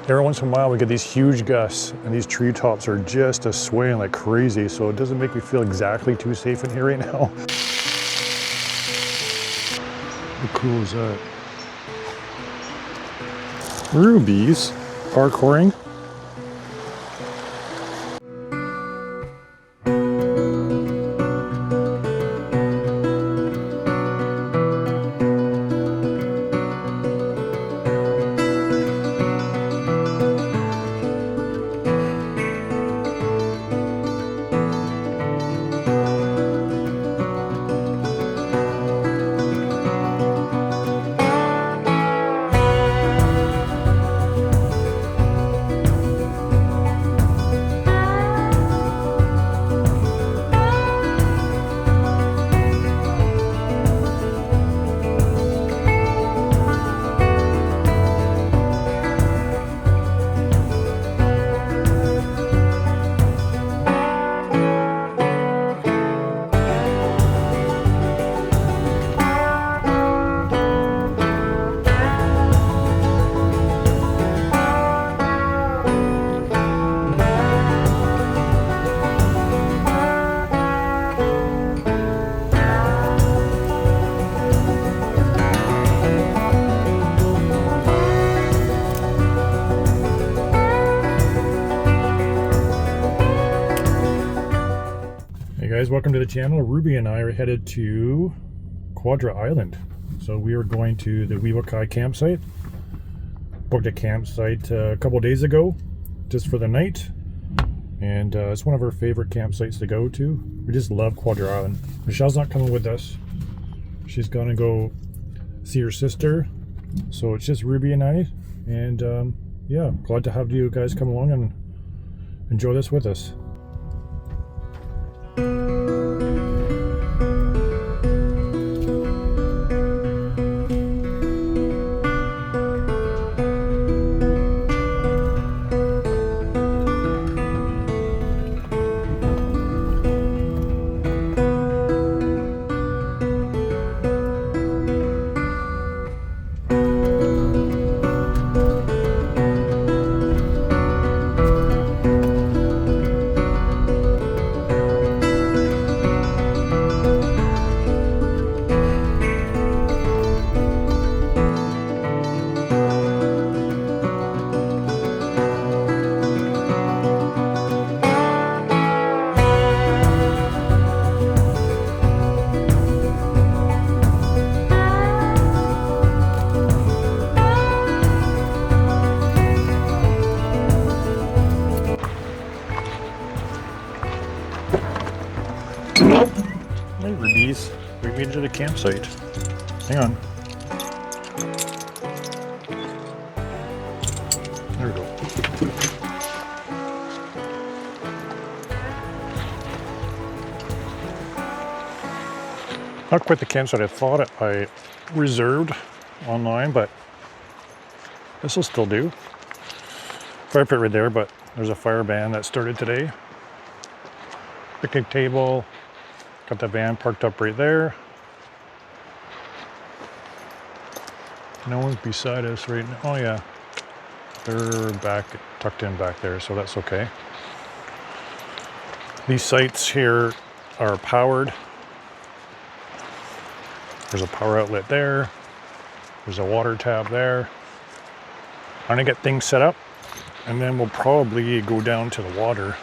every once in a while we get these huge gusts and these treetops are just swaying like crazy, so it doesn't make me feel exactly too safe in here right now. How cool is that? Rubies parkouring. Hey guys, welcome to the channel. Ruby and I are headed to Quadra Island. So we are going to the Wei Wai Kai campsite. Booked a campsite a couple days ago just for the night. And it's one of our favorite campsites to go to. We just love Quadra Island. Michelle's not coming with us. She's gonna go see her sister. So it's just Ruby and I. And yeah, glad to have you guys come along and enjoy this with us. Hey Rubies, we made it to the campsite. Hang on. There we go. Not quite the campsite I thought I reserved online, but this will still do. Fire pit right there, but there's a fire ban that started today. Picnic table. Got the van parked up right there. No one's beside us right now. Oh yeah, they're back, tucked in back there, so that's okay. These sites here are powered. There's a power outlet there. There's a water tab there. I'm gonna get things set up and then we'll probably go down to the water.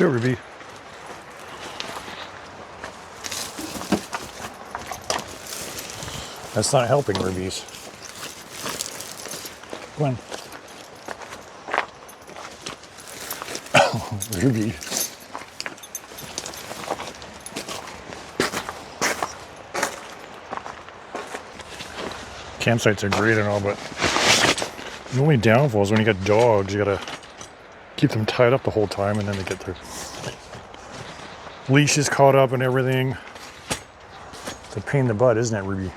Watch out, Ruby. That's not helping, Rubies. Go on. Oh, Ruby. Campsites are great and all, but the only downfall is when you got dogs, you gotta keep them tied up the whole time, and then they get their leashes caught up and everything. It's a pain in the butt, isn't it, Ruby?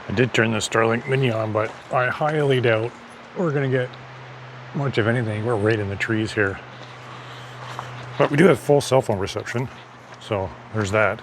I did turn the Starlink Mini on, but I highly doubt we're going to get much of anything. We're right in the trees here. But we do have full cell phone reception, so there's that.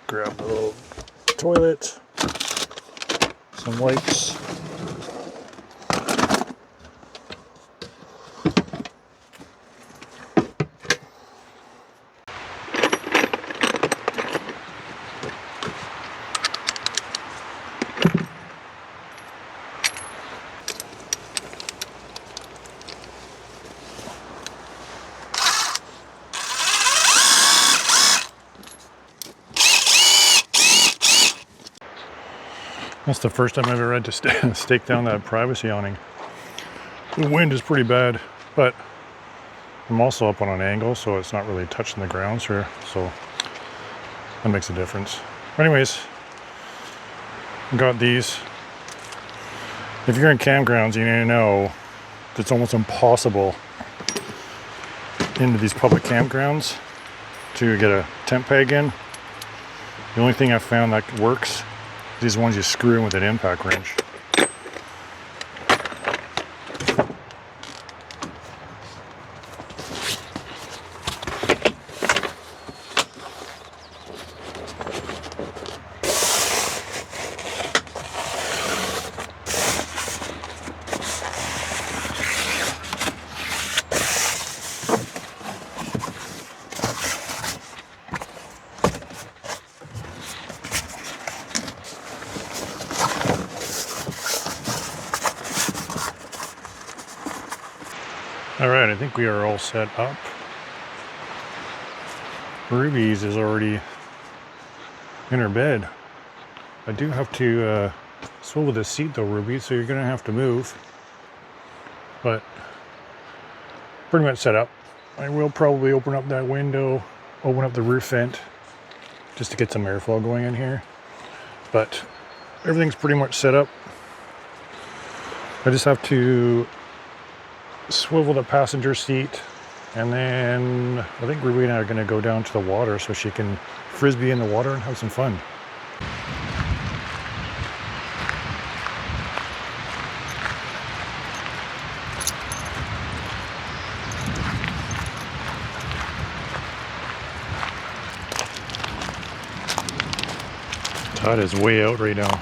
Grab the little toilet, some wipes. That's the first time I've ever had to stake down that privacy awning. The wind is pretty bad, but I'm also up on an angle, so it's not really touching the grounds here, so that makes a difference. Anyways, I got these. If you're in campgrounds, you need to know it's almost impossible into these public campgrounds to get a tent peg in. The only thing I've found that works, these ones you screw in with an impact wrench. Alright, I think we are all set up. Ruby's is already in her bed. I do have to swivel the seat though, Ruby, so you're going to have to move. But pretty much set up. I will probably open up that window, open up the roof vent, just to get some airflow going in here. But everything's pretty much set up. I just have to swivel the passenger seat, and then I think Ruby and I are going to go down to the water so she can frisbee in the water and have some fun. Tide is way out right now.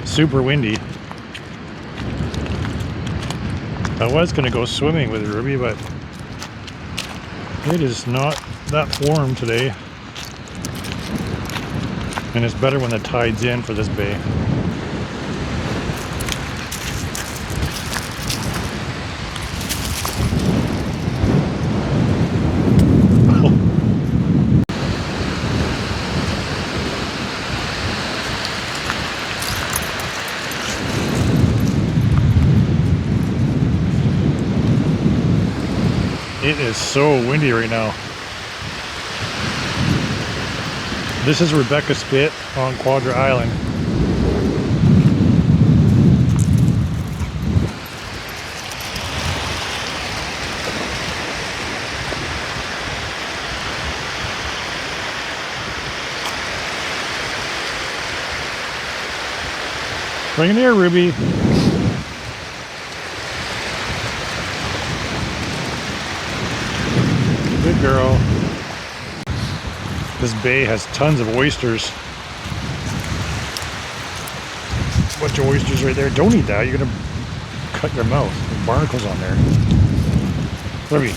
Super windy. I was going to go swimming with Ruby, but It is not that warm today, and it's better when the tide's in for this bay. It is so windy right now. This is Rebecca Spit on Quadra Island. Bring it here, Ruby. Good girl. This bay has tons of oysters. A bunch of oysters right there. Don't eat that. You're gonna cut your mouth. There's barnacles on there. Ruby.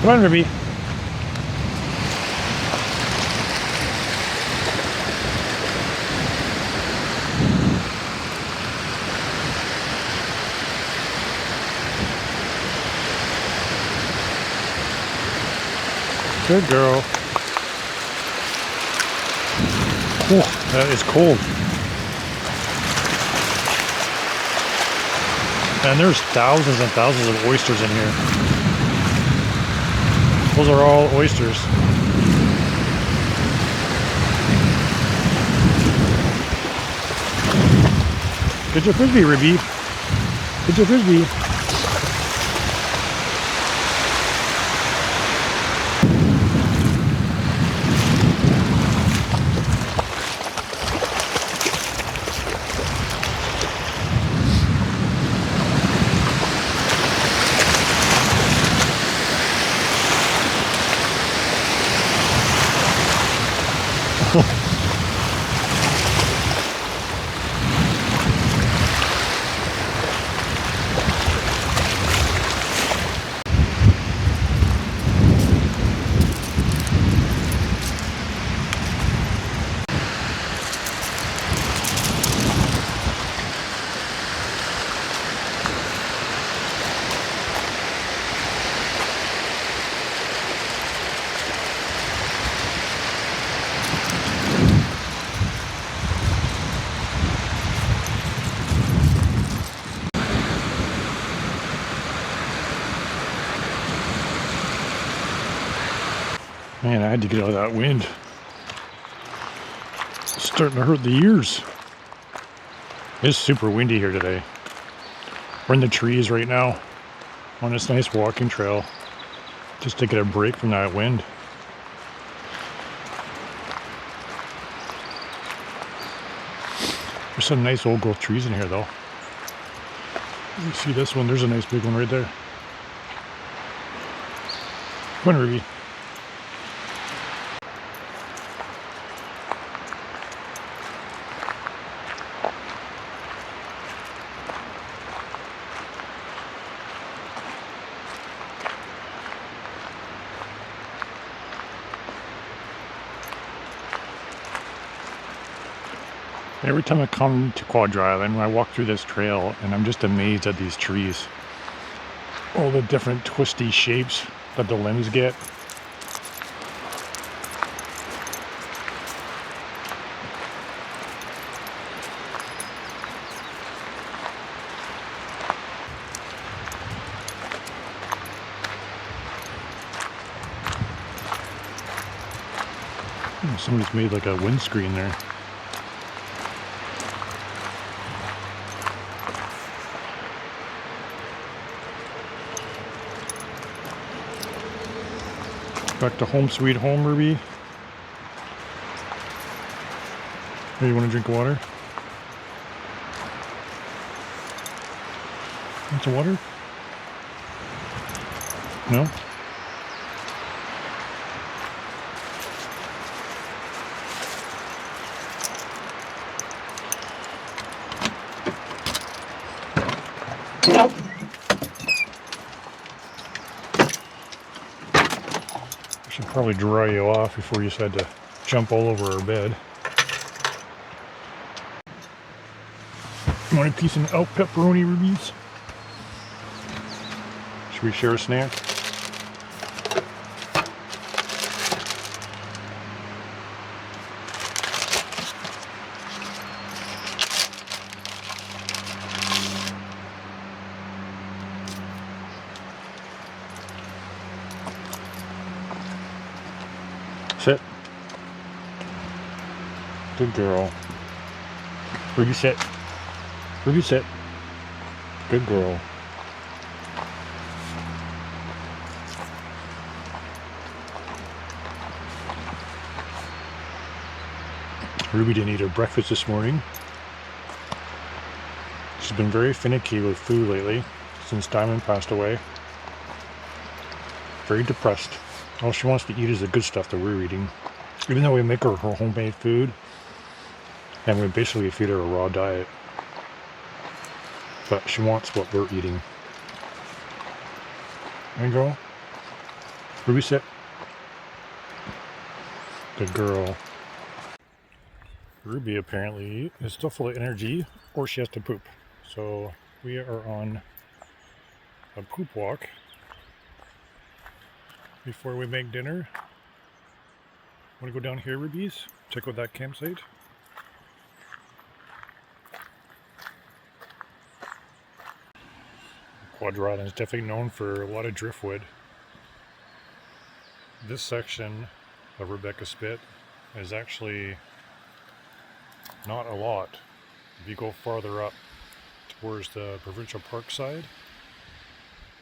Come on, Ruby. Good girl. Oh, that is cold. And there's thousands and thousands of oysters in here. Those are all oysters. Get your frisbee, Ruby. Get your frisbee. Man, I had to get out of that wind. It's starting to hurt the ears. It's super windy here today. We're in the trees right now on this nice walking trail just to get a break from that wind. There's some nice old growth trees in here though. You see this one? There's a nice big one right there. Come on, Ruby. Every time I come to Quadra Island, I walk through this trail and I'm just amazed at these trees. All the different twisty shapes that the limbs get. Somebody's made like a windscreen there. Back to home sweet home, Ruby. Hey, you want to drink water? Want some water? No? I should probably dry you off before you decide to jump all over our bed. You want a piece of elk pepperoni, Rubies? Should we share a snack? Sit. Good girl. Ruby, sit. Ruby, sit. Good girl. Ruby didn't eat her breakfast this morning. She's been very finicky with food lately since Diamond passed away. Very depressed. All she wants to eat is the good stuff that we're eating. Even though we make her homemade food, and we basically feed her a raw diet. But she wants what we're eating. There you go. Ruby, sit. Good girl. Ruby apparently is still full of energy, or she has to poop. So we are on a poop walk before we make dinner. Want to go down here, Rubies? Check out that campsite. Quadra Island is definitely known for a lot of driftwood. This section of Rebecca Spit is actually not a lot. If you go farther up towards the provincial park side,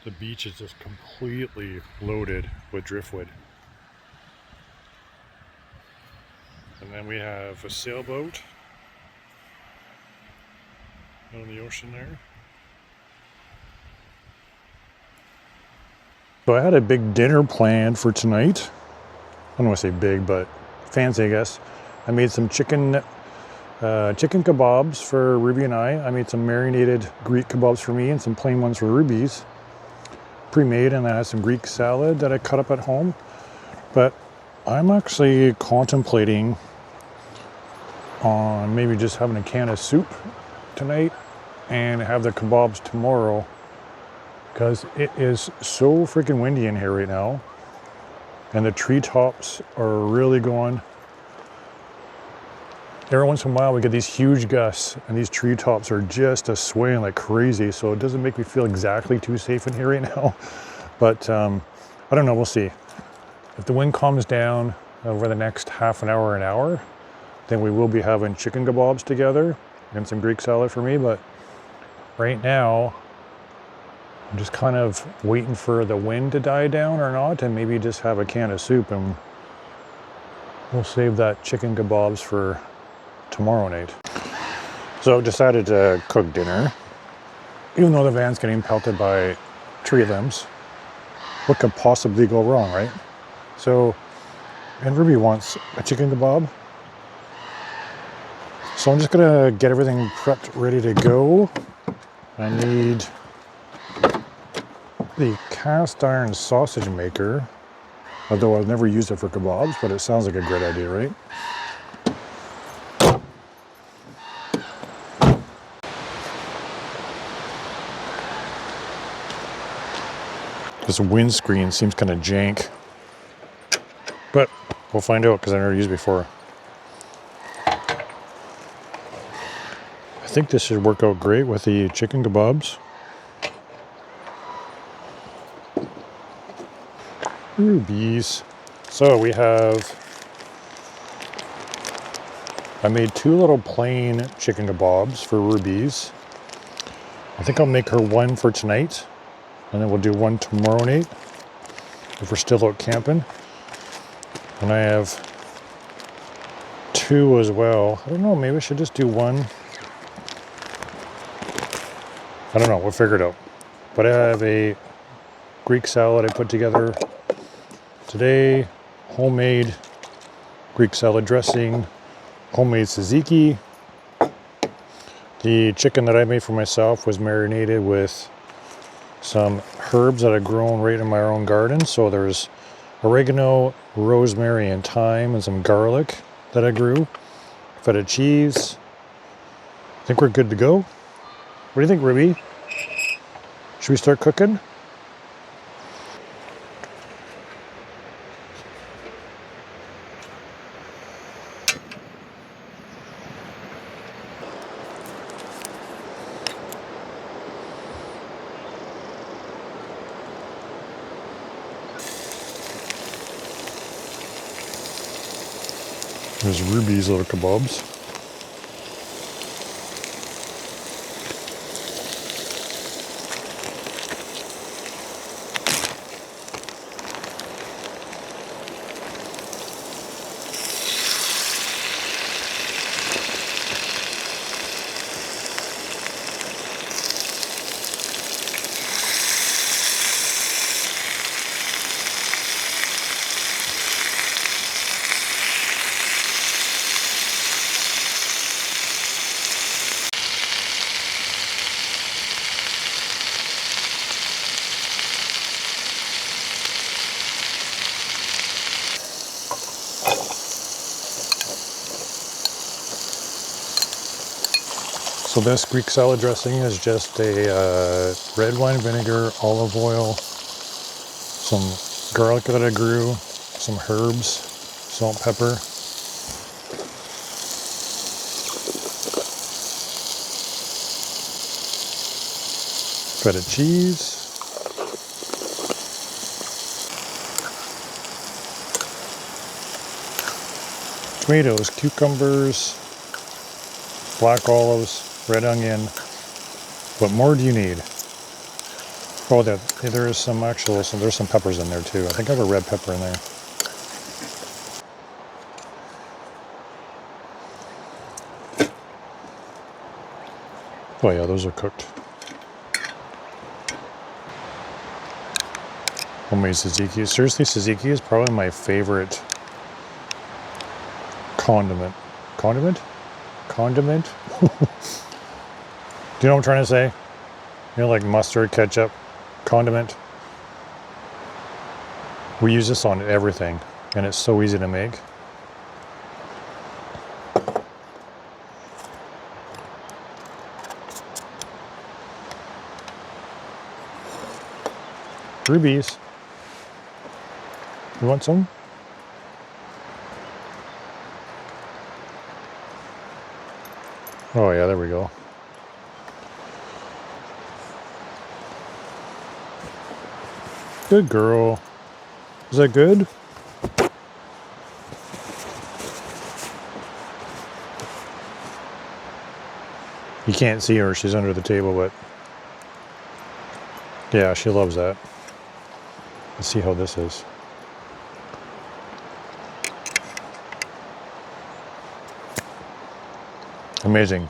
the beach is just completely loaded with driftwood. And then we have a sailboat out in the ocean there. So I had a big dinner planned for tonight. I don't want to say big, but fancy, I guess. I made some chicken kebabs for Ruby and I made some marinated Greek kebabs for me and some plain ones for Ruby's. Pre-made, and I had some Greek salad that I cut up at home. But I'm actually contemplating on maybe just having a can of soup tonight and have the kebabs tomorrow, because it is so freaking windy in here right now, and the treetops are really going. Every once in a while we get these huge gusts, and these treetops are just swaying like crazy, so it doesn't make me feel exactly too safe in here right now. But I don't know, we'll see. If the wind calms down over the next half an hour, then we will be having chicken kebabs together and some Greek salad for me. But right now, I'm just kind of waiting for the wind to die down or not, and maybe just have a can of soup, and we'll save that chicken kebabs for tomorrow night. So decided to cook dinner, even though the van's getting pelted by tree limbs. What could possibly go wrong, right? So, and Ruby wants a chicken kebab. So I'm just gonna get everything prepped, ready to go. I need the cast iron sausage maker, although I've never used it for kebabs, but it sounds like a great idea, right? This windscreen seems kind of jank, but we'll find out because I've never used it before. I think this should work out great with the chicken kebabs. Rubies. So we have, I made 2 little plain chicken kebabs for Rubies. I think I'll make her one for tonight, and then we'll do one tomorrow night if we're still out camping. And I have 2 as well. I don't know, maybe I should just do one. I don't know, we'll figure it out. But I have a Greek salad I put together today, homemade Greek salad dressing, homemade tzatziki. The chicken that I made for myself was marinated with some herbs that I've grown right in my own garden. So there's oregano, rosemary, and thyme, and some garlic that I grew. Feta cheese. I think we're good to go. What do you think, Ruby? Should we start cooking? There's Ruby's little kebabs. So this Greek salad dressing is just a red wine vinegar, olive oil, some garlic that I grew, some herbs, salt, pepper. Feta cheese. Tomatoes, cucumbers, black olives, red onion. What more do you need? Oh, there is some there's some peppers in there too. I think I have a red pepper in there. Oh yeah, those are cooked. Homemade tzatziki. Seriously, tzatziki is probably my favorite condiment. Condiment? Condiment? Do you know what I'm trying to say? You know, like mustard, ketchup, condiment. We use this on everything, and it's so easy to make. Rubies. You want some? Oh yeah, there we go. Good girl. Is that good? You can't see her, she's under the table, but yeah, she loves that. Let's see how this is. Amazing.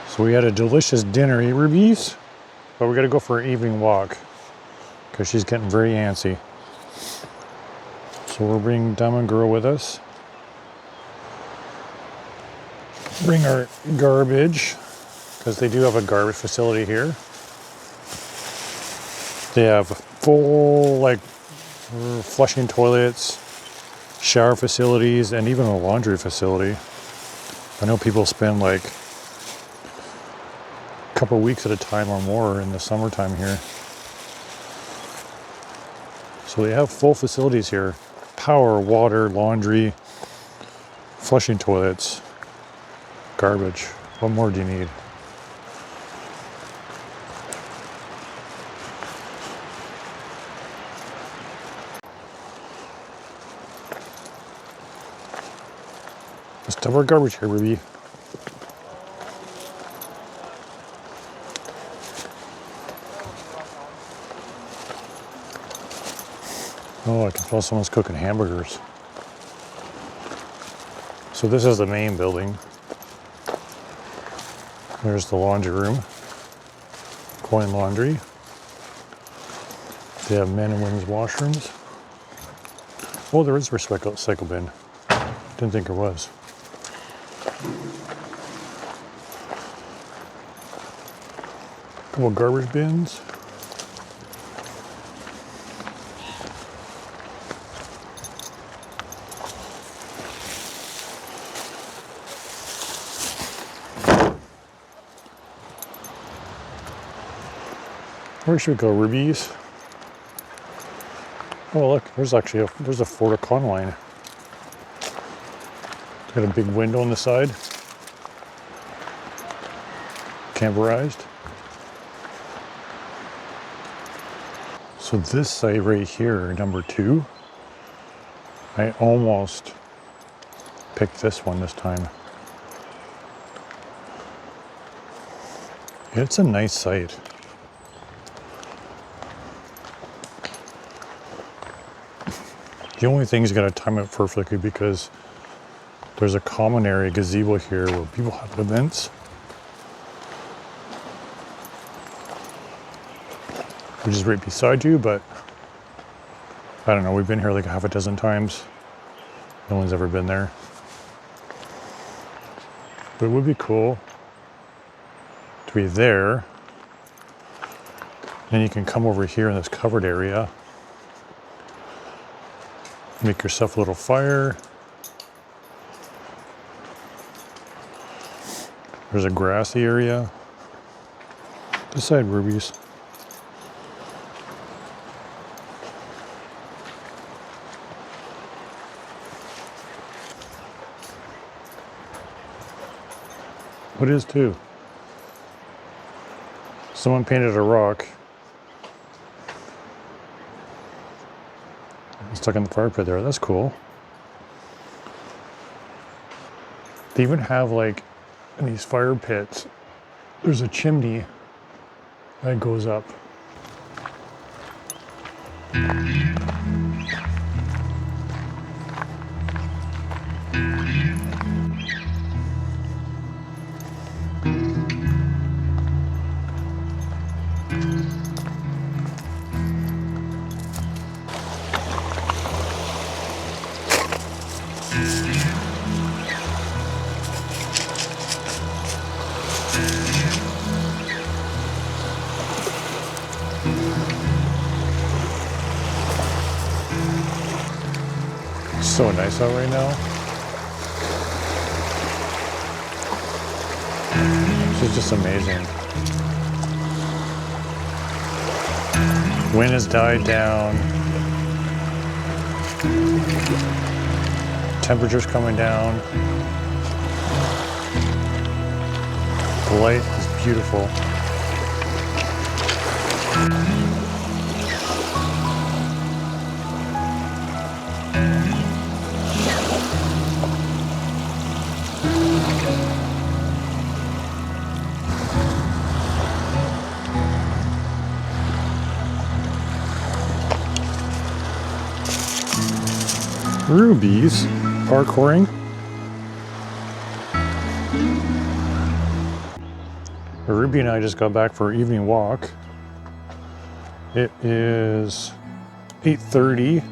So we had a delicious dinner, eh, Rubies? But we gotta go for an evening walk because she's getting very antsy. So we'll bring Diamond Girl with us. Bring our garbage, because they do have a garbage facility here. They have full, like, flushing toilets, shower facilities, and even a laundry facility. I know people spend like a couple weeks at a time or more in the summertime here. So they have full facilities here. Power, water, laundry, flushing toilets, garbage. What more do you need? Let's dump our garbage here, Ruby. Oh, I can tell someone's cooking hamburgers. So this is the main building. There's the laundry room. Coin laundry. They have men and women's washrooms. Oh, there is a recycle bin. Didn't think there was. Couple garbage bins. Where should we go, Rubies? Oh look, there's actually there's a Fort Con line. It's got a big window on the side. Camberized. So this site right here, number 2, I almost picked this one this time. It's a nice site. The only thing is you gotta time it perfectly because there's a common area gazebo here where people have events. Which is right beside you, but I don't know, we've been here like half a dozen times. No one's ever been there. But it would be cool to be there. Then you can come over here in this covered area. Make yourself a little fire. There's a grassy area. This side, Rubies. What is too? Someone painted a rock. Stuck in the fire pit there. That's cool. They even have, like, in these fire pits, there's a chimney that goes up. So nice out right now. This is just amazing. Wind has died down. Temperature's coming down. The light is beautiful. Rubies parkouring. Ruby and I just got back for our evening walk. It is 8:30.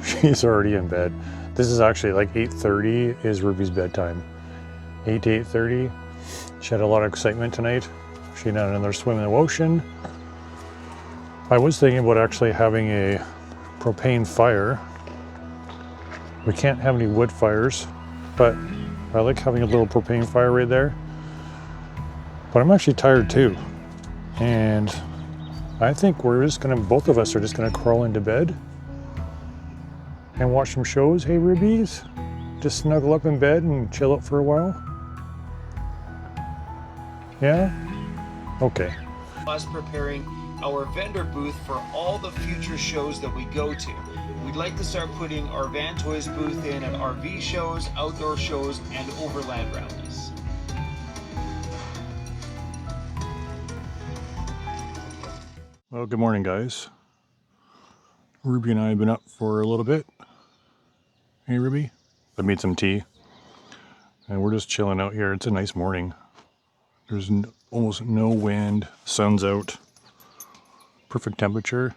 She's already in bed. This is actually like 8:30 is Ruby's bedtime. 8 to 8:30. She had a lot of excitement tonight. She had another swim in the ocean. I was thinking about actually having a propane fire. We can't have any wood fires, but I like having a little propane fire right there. But I'm actually tired too. And I think we're just gonna, both of us are just gonna crawl into bed and watch some shows. Hey, Rubies, just snuggle up in bed and chill out for a while. Yeah? Okay. Us preparing our vendor booth for all the future shows that we go to. We'd like to start putting our Van Toys booth in at RV shows, outdoor shows, and overland rallies. Well, good morning, guys. Ruby and I have been up for a little bit. Hey, Ruby. I made some tea. And we're just chilling out here. It's a nice morning. There's almost no wind. Sun's out. Perfect temperature.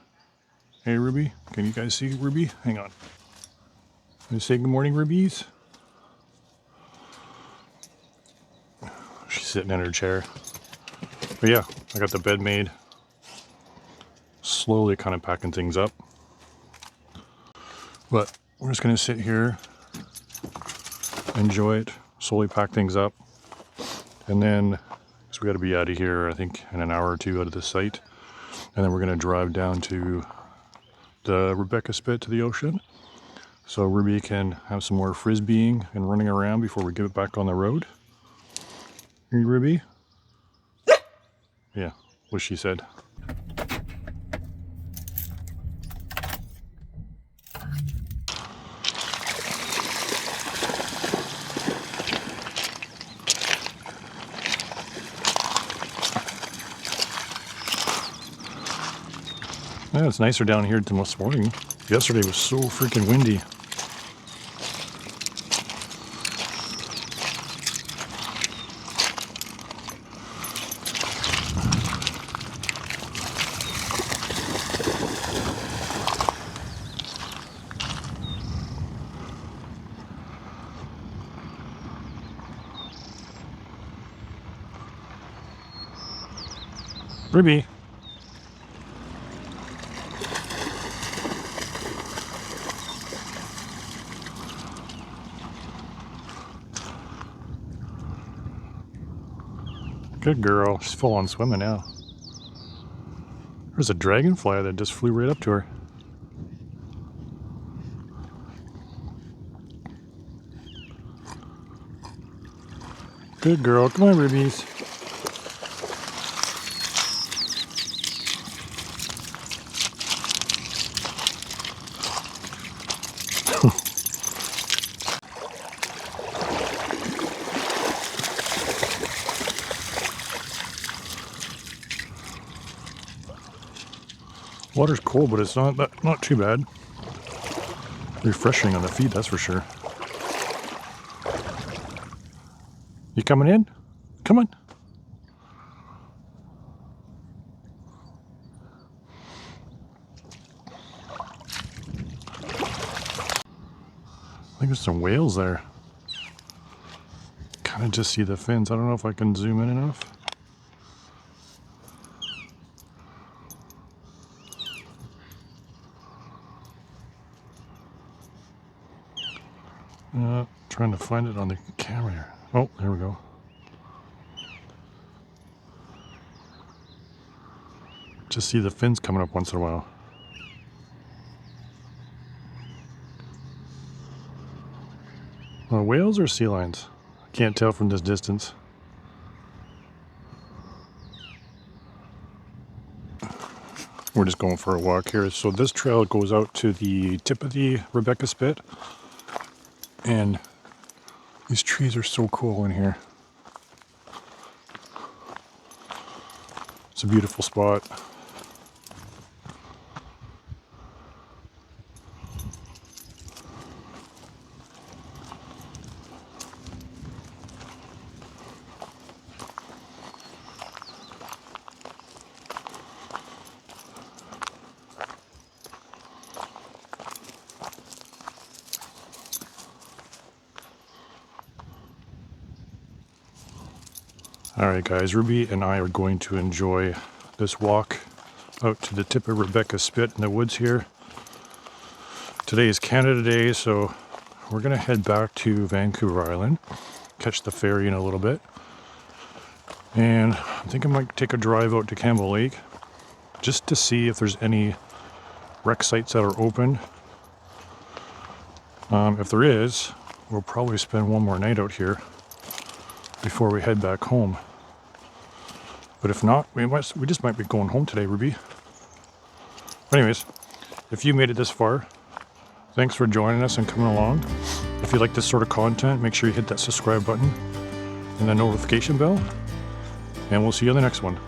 Hey, Ruby. Can you guys see Ruby? Hang on. Can you say good morning, Rubies? She's sitting in her chair. But yeah, I got the bed made. Slowly kind of packing things up. But we're just going to sit here, enjoy it, slowly pack things up, and then So we got to be out of here, I think, in an hour or two out of the site. And then we're going to drive down to the Rebecca Spit to the ocean. So Ruby can have some more frisbeeing and running around before we get it back on the road. Hey, Ruby? Yeah, what she said. Yeah, it's nicer down here than this morning. Yesterday was so freaking windy. Ruby. Good girl. She's full on swimming now. There's a dragonfly that just flew right up to her. Good girl. Come on, Rubies. Water's cold, but it's not too bad. Refreshing on the feet, that's for sure. You coming in? Come on. I think there's some whales there. Kind of just see the fins. I don't know if I can zoom in enough. Trying to find it on the camera here. Oh, there we go. Just see the fins coming up once in a while. Whales or sea lions? I can't tell from this distance. We're just going for a walk here. So this trail goes out to the tip of the Rebecca Spit. And these trees are so cool in here. It's a beautiful spot. Alright guys, Ruby and I are going to enjoy this walk out to the tip of Rebecca Spit in the woods here. Today is Canada Day, so we're going to head back to Vancouver Island, catch the ferry in a little bit. And I think I might take a drive out to Campbell Lake just to see if there's any wreck sites that are open. If there is, we'll probably spend one more night out here before we head back home. But if not, we just might be going home today, Ruby. Anyways, if you made it this far, thanks for joining us and coming along. If you like this sort of content, make sure you hit that subscribe button and the notification bell. And we'll see you on the next one.